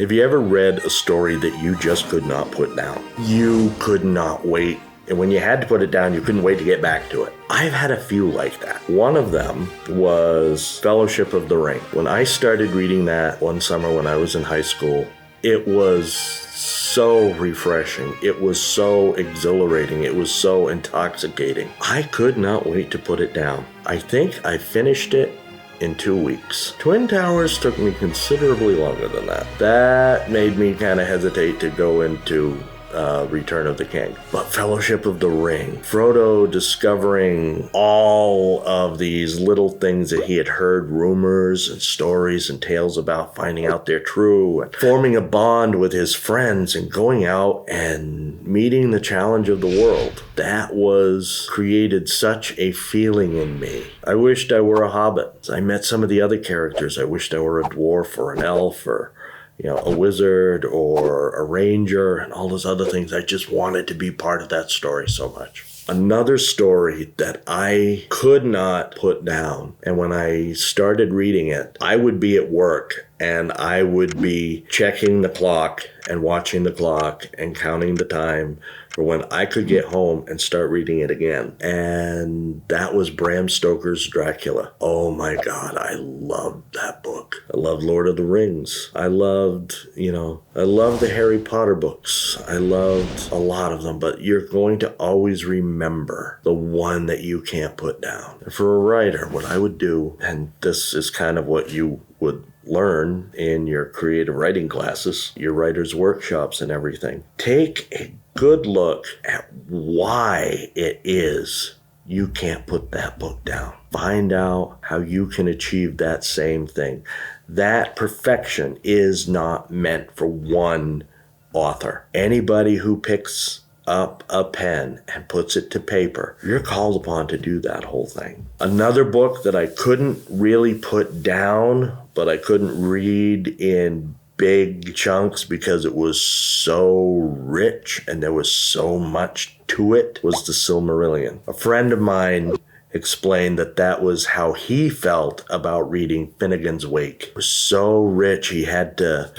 Have you ever read a story that you just could not put down? You could not wait. And when you had to put it down, you couldn't wait to get back to it. I've had a few like that. One of them was Fellowship of the Ring. When I started reading that one summer when I was in high school, it was so refreshing. It was so exhilarating. It was so intoxicating. I could not wait to put it down. I think I finished it in 2 weeks. Twin Towers took me considerably longer than that. That made me kind of hesitate to go into Return of the King. But Fellowship of the Ring, Frodo discovering all of these little things that he had heard, rumors and stories and tales about, finding out they're true, and forming a bond with his friends and going out and meeting the challenge of the world. That was created such a feeling in me. I wished I were a hobbit. I met some of the other characters. I wished I were a dwarf or an elf or a wizard or a ranger and all those other things. I just wanted to be part of that story so much. Another story that I could not put down, and when I started reading it, I would be at work and I would be checking the clock and watching the clock and counting the time for when I could get home and start reading it again. And that was Bram Stoker's Dracula. Oh my God, I loved that book. I loved Lord of the Rings. I loved the Harry Potter books. I loved a lot of them, but you're going to always remember the one that you can't put down. And for a writer, what I would do, and this is kind of what you would learn in your creative writing classes, your writer's workshops and everything. Take a good look at why it is you can't put that book down. Find out how you can achieve that same thing. That perfection is not meant for one author. Anybody who picks up a pen and puts it to paper, you're called upon to do that whole thing. Another book that I couldn't really put down, but I couldn't read in big chunks because it was so rich and there was so much to it, was The Silmarillion. A friend of mine explained that was how he felt about reading Finnegan's Wake. It was so rich he had to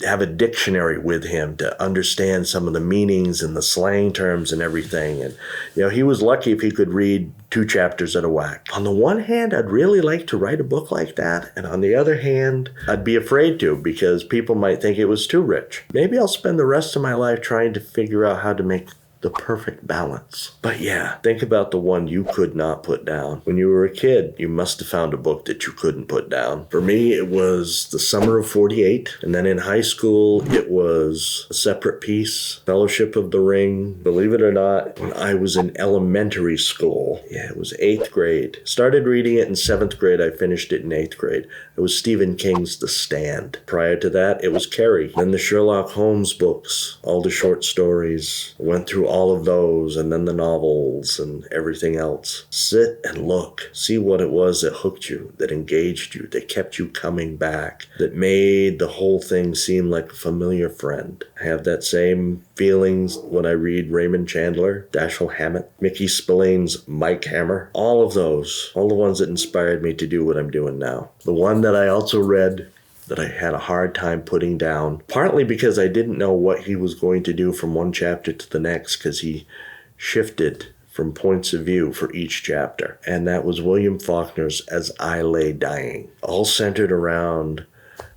have a dictionary with him to understand some of the meanings and the slang terms and everything. And he was lucky if he could read 2 chapters at a whack. On the one hand, I'd really like to write a book like that, and on the other hand, I'd be afraid to because people might think it was too rich. Maybe I'll spend the rest of my life trying to figure out how to make the perfect balance. But yeah, think about the one you could not put down. When you were a kid, you must have found a book that you couldn't put down. For me, it was The Summer of 48. And then in high school, it was A Separate Peace, Fellowship of the Ring. Believe it or not, when I was in elementary school, it was 8th grade. Started reading it in 7th grade. I finished it in 8th grade. It was Stephen King's The Stand. Prior to that, it was Carrie. Then the Sherlock Holmes books, all the short stories. I went through all of those, and then the novels and everything else. Sit and look. See what it was that hooked you, that engaged you, that kept you coming back, that made the whole thing seem like a familiar friend. I have that same feelings when I read Raymond Chandler, Dashiell Hammett, Mickey Spillane's Mike Hammer. All of those, all the ones that inspired me to do what I'm doing now. The one that I also read that I had a hard time putting down, partly because I didn't know what he was going to do from one chapter to the next, because he shifted from points of view for each chapter. And that was William Faulkner's As I Lay Dying, all centered around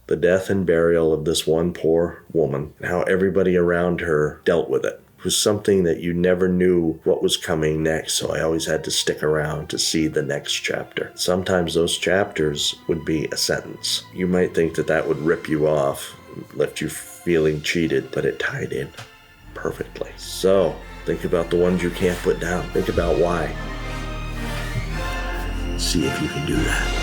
the death and burial of this one poor woman, and how everybody around her dealt with it. It was something that you never knew what was coming next, so I always had to stick around to see the next chapter. Sometimes those chapters would be a sentence. You might think that would rip you off, left you feeling cheated, but it tied in perfectly. So, think about the ones you can't put down. Think about why. See if you can do that.